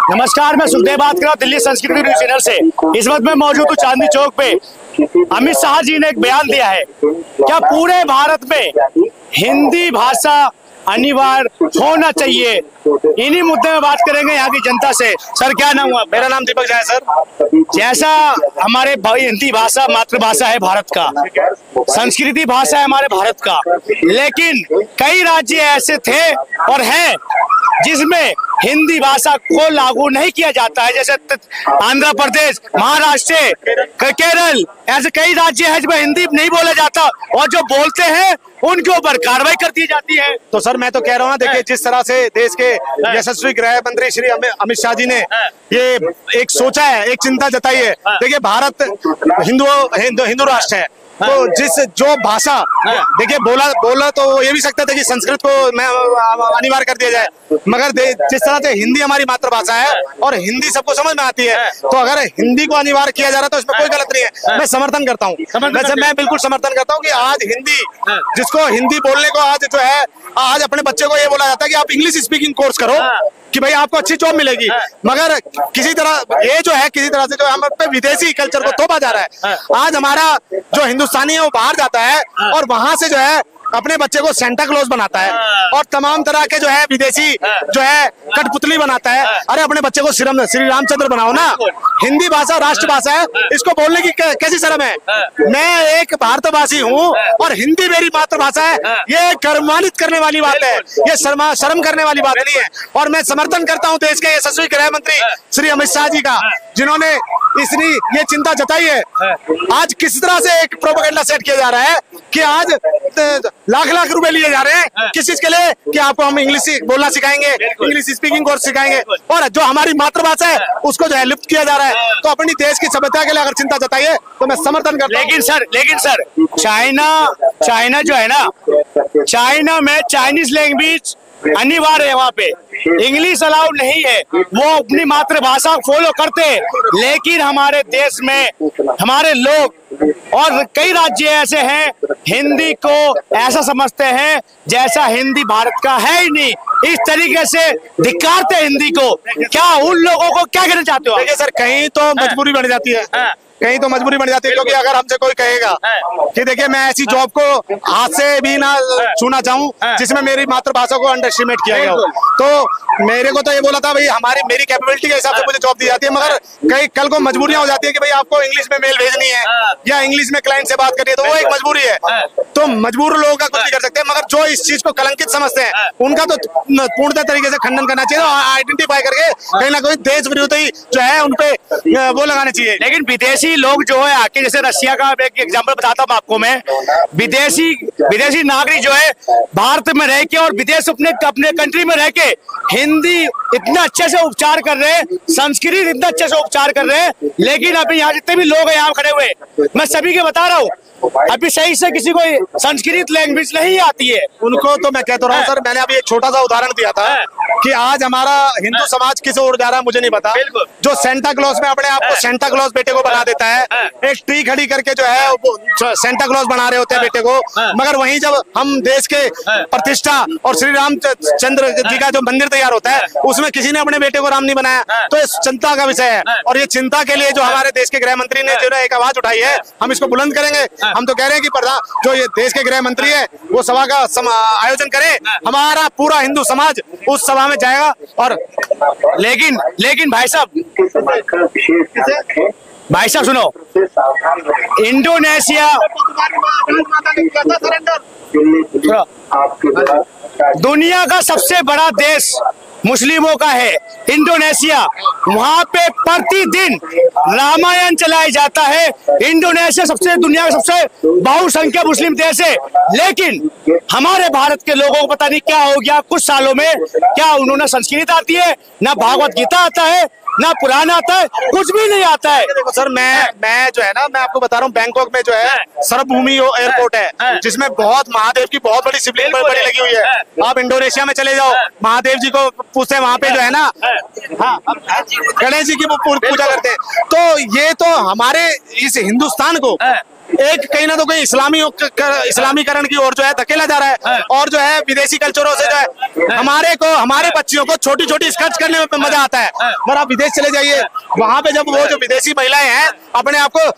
नमस्कार, मैं सुखदेव बात कर रहा हूँ दिल्ली संस्कृति न्यूज चैनल से। इस वक्त मैं मौजूद हूँ चांदनी चौक पे। अमित शाह जी ने एक बयान दिया है, क्या पूरे भारत में हिंदी भाषा अनिवार्य होना चाहिए। इन्हीं मुद्दे में बात करेंगे यहाँ की जनता से। सर, क्या नाम हुआ? मेरा नाम दीपक झा है सर। जैसा हमारे भाई हिंदी भाषा मातृभाषा है भारत का, संस्कृति भाषा है हमारे भारत का, लेकिन कई राज्य ऐसे थे और हैं जिसमें हिंदी भाषा को लागू नहीं किया जाता है, जैसे आंध्र प्रदेश, महाराष्ट्र, केरल, ऐसे कई राज्य हैं जिसमें हिंदी नहीं बोला जाता और जो बोलते हैं उनके ऊपर कार्रवाई कर दी जाती है। तो सर मैं तो कह रहा हूँ, देखिए जिस तरह से देश के यशस्वी गृह मंत्री श्री अमित शाह जी ने ये एक सोचा है, एक चिंता जताई है। देखिए भारत हिंदू राष्ट्र है, तो जो भाषा देखिए बोला तो ये भी सकता था कि संस्कृत को अनिवार्य कर दिया जाए, मगर जिस तरह से हिंदी हमारी मातृभाषा है और हिंदी सबको समझ में आती है, तो अगर हिंदी को अनिवार्य किया जा रहा है तो इसमें कोई गलत नहीं है। मैं समर्थन करता हूँ, वैसे मैं बिल्कुल समर्थन करता हूँ कि आज हिंदी, जिसको हिंदी बोलने को आज जो है, आज अपने बच्चे को ये बोला जाता है कि आप इंग्लिश स्पीकिंग कोर्स करो कि भाई आपको अच्छी जॉब मिलेगी, मगर किसी तरह ये जो है किसी तरह से जो हम पे विदेशी कल्चर को थोपा जा रहा है। आज हमारा जो हिंदुस्तानी है वो बाहर जाता है और वहां से जो है अपने बच्चे को सेंटा क्लॉज बनाता है और तमाम तरह के जो है विदेशी जो है कठपुतली बनाता है। अरे अपने बच्चे को श्री रामचंद्र बनाओ ना। हिंदी भाषा राष्ट्रभाषा है, इसको बोलने की कैसी शर्म है। मैं एक भारतवासी हूँ और हिंदी मेरी मातृभाषा है, ये गर्वान्वित करने वाली बात है, ये शर्म करने वाली बात नहीं है। और मैं समर्थन करता हूँ देश के यशस्वी गृह मंत्री श्री अमित शाह जी का, जिन्होंने इसलिए ये चिंता जताई है। आज किस तरह से एक प्रोपेगेंडा सेट किया जा रहा है कि आज लाख रुपए लिए जा रहे हैं किस चीज के लिए, कि आपको हम इंग्लिश बोलना सिखाएंगे, इंग्लिश स्पीकिंग कोर्स सिखाएंगे, और जो हमारी मातृभाषा है उसको जो है लुप्त किया जा रहा है। तो अपनी देश की सभ्यता के लिए अगर चिंता जताइए तो मैं समर्थन करता हूं। लेकिन सर चाइना जो है ना, चाइना में चाइनीज लैंग्वेज अनिवार्य है, वहाँ पे इंग्लिश अलाउड नहीं है, वो अपनी मातृभाषा फॉलो करते हैं। लेकिन हमारे देश में हमारे लोग और कई राज्य ऐसे हैं हिंदी को ऐसा समझते हैं जैसा हिंदी भारत का है ही नहीं, इस तरीके से धिक्कारते हिंदी को। क्या उन लोगों को क्या कहना चाहते हो? देखिए सर, कहीं तो मजबूरी बन जाती है, कहीं तो मजबूरी बन जाती है, क्योंकि अगर हमसे कोई कहेगा कि देखिए मैं ऐसी जॉब को हाथ से भी ना छूना चाहूँ जिसमें मेरी मातृभाषा को अंडर एस्टिमेट किया गया हो, तो मेरे को तो ये बोला था भाई मेरी कैपेबिलिटी के हिसाब से मुझे जॉब दी जाती है, मगर कई कल को मजबूरियां हो जाती है कि भाई आपको इंग्लिश में मेल भेजनी है या इंग्लिश में क्लाइंट से बात करनी है, तो वो एक मजबूरी है। तो मजबूर लोगों का कुछ नहीं कर सकते, मगर जो इस चीज को कलंकित समझते हैं उनका तो पूर्णतः तरीके से खंडन करना चाहिए, आइडेंटिफाई करके कहीं ना कहीं देश विरोधी जो है उनपे वो लगाने चाहिए। लेकिन विदेशी लोग जो है आके, जैसे रशिया का एक एग्जांपल बताता हूँ आपको मैं, विदेशी नागरिक जो है भारत में रह के और विदेश अपने कंट्री में रह के हिंदी इतना अच्छे से उपचार कर रहे हैं, संस्कृत इतना अच्छे से उपचार कर रहे हैं, लेकिन अभी यहाँ जितने भी लोग हैं यहाँ खड़े हुए, मैं सभी के बता रहा हूँ, अभी सही से किसी को संस्कृत लैंग्वेज नहीं आती है। उनको तो मैं कहता रहा हूँ सर, मैंने अभी एक छोटा सा उदाहरण दिया था कि आज हमारा हिंदू समाज किस ओर जा रहा है मुझे नहीं पता। जो सेंटा क्लॉज में अपने आप को सेंटा क्लॉज बेटे को बना देता है, एक ट्री खड़ी करके जो है सेंटा क्लॉज बना रहे होते हैं बेटे को, मगर वहीं जब हम देश के प्रतिष्ठा और श्री रामचंद्र जी का जो मंदिर तैयार होता है उसमें किसी ने अपने बेटे को राम नहीं बनाया, तो ये चिंता का विषय है। और ये चिंता के लिए जो हमारे देश के गृह मंत्री ने जो एक आवाज उठाई है, हम इसको बुलंद करेंगे। हम तो कह रहे हैं कि प्रधान जो ये देश के गृह मंत्री है वो सभा का आयोजन करे, हमारा पूरा हिंदू समाज उस सभा में जाएगा। और लेकिन भाई साहब सुनो, इंडोनेशिया दुनिया का सबसे बड़ा देश मुस्लिमों का है, इंडोनेशिया। वहां पे प्रतिदिन रामायण चलाया जाता है। इंडोनेशिया दुनिया का सबसे बहुसंख्यक मुस्लिम देश है, लेकिन हमारे भारत के लोगों को पता नहीं क्या हो गया कुछ सालों में, क्या उन्होंने संस्कृत आती है, ना भागवत गीता आता है, ना पुराण आता है, कुछ भी नहीं आता है। देखो सर, मैं जो है ना, मैं आपको बता रहा हूँ, बैंकॉक में जो है सर्वभूमि एयरपोर्ट है जिसमें बहुत महादेव की बहुत बड़ी शिवलिंग बड़ी लगी हुई है। आप इंडोनेशिया में चले जाओ, महादेव जी को पूछते हैं, वहां पे जो है ना गणेश जी की वो पूजा करते हैं। तो ये तो हमारे इस हिंदुस्तान को एक कहीं ना तो कहीं इस्लामीकरण की ओर जो है धकेला जा रहा है, और जो है विदेशी कल्चरों से जो है हमारे बच्चियों को छोटी छोटी स्कर्ट करने में मजा आता है। अगर आप विदेश चले जाइए, वहां पे जब वो जो विदेशी महिलाएं हैं अपने आप को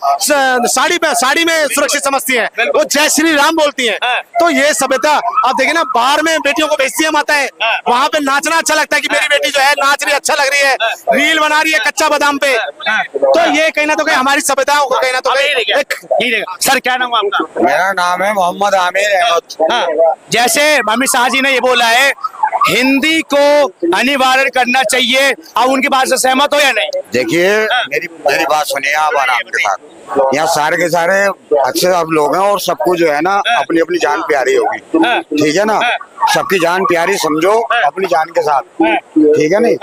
साड़ी में सुरक्षित समझती हैं, वो जय श्री राम बोलती हैं, तो ये सभ्यता आप देखिए ना, बाहर में बेटियों को भेजती है माताएं, वहां पे नाचना अच्छा लगता है कि मेरी बेटी जो है नाच रही है, अच्छा लग रही है, रील बना रही है कच्चा बादाम पे। तो ये कहीं ना तो कहीं हमारी सभ्यताओं को कहीं ना तो कहीं। सर क्या नाम है आपका? मेरा नाम है मोहम्मद आमिर अहमद। जैसे अमित शाह जी ने ये बोला है हिंदी को अनिवार्य करना चाहिए, आप उनकी बात से सहमत हो या नहीं? देखिए मेरी बात सुनिए आप आराम के साथ। यहाँ सारे के सारे अच्छे आप लोग हैं, और सबको जो है ना अपनी अपनी जान प्यारी होगी, ठीक है ना, सबकी जान प्यारी समझो अपनी जान के साथ, ठीक है नहीं।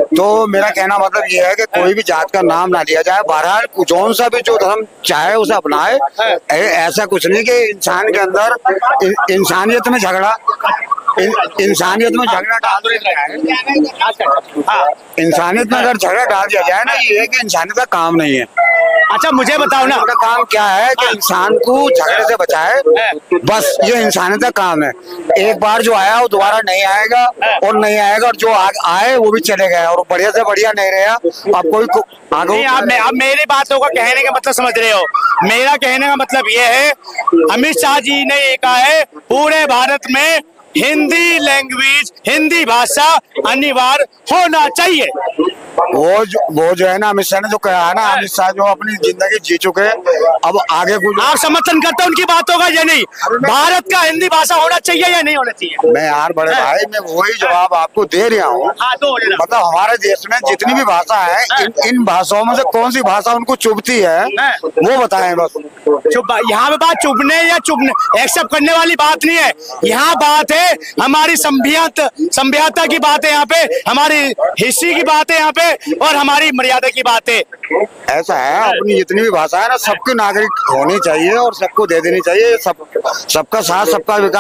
तो मेरा कहना मतलब ये है कि कोई भी जात का नाम ना लिया जाए, बहरहाल कौन सा भी जो धर्म चाहे उसे अपनाए, ऐसा कुछ नहीं कि इंसान के अंदर इंसानियत में झगड़ा इंसानियत में झगड़ा डाल दिया जाए, इंसानियत में अगर झगड़ा डाल दिया जाए ना, ये है कि इंसानियत का काम नहीं है। अच्छा मुझे बताओ ना, उनका काम क्या है कि इंसान को झगड़े से बचाए, बस ये इंसानियत का काम है। एक बार जो आया वो दोबारा नहीं आएगा, और नहीं आएगा, और जो आए वो भी चले गए, और बढ़िया से बढ़िया नहीं रहा। आप कोई आगे आप मेरी बातों का कहने का मतलब समझ रहे हो। मेरा कहने का मतलब ये है, अमित शाह जी ने ये कहा है पूरे भारत में हिंदी लैंग्वेज, हिंदी भाषा अनिवार्य होना चाहिए। वो जो है ना अमित शाह ने जो कहा है ना, अमित शाह जो अपनी जिंदगी जी चुके हैं, अब आगे कुछ आप समर्थन करते हैं उनकी बातों का या नहीं? भारत का हिंदी भाषा होना चाहिए या नहीं होना चाहिए? मैं यार बड़े भाई, मैं वही जवाब आपको दे रहा हूँ। मतलब हमारे देश में जितनी भी भाषा है, इन भाषाओं में से कौन सी भाषा उनको चुभती है वो बताएं बस। यहाँ पे बात चुभने या चुभने एक्सेप्ट करने वाली बात नहीं है, यहाँ बात है हमारी सभ्यता की बात है, यहाँ पे हमारी हिस्ट्री की बात है यहाँ पे, और हमारी मर्यादा की बात है। ऐसा है, अपनी जितनी भी भाषा है ना सबके नागरिक होनी चाहिए और सबको दे देनी चाहिए, सबका साथ सबका विकास।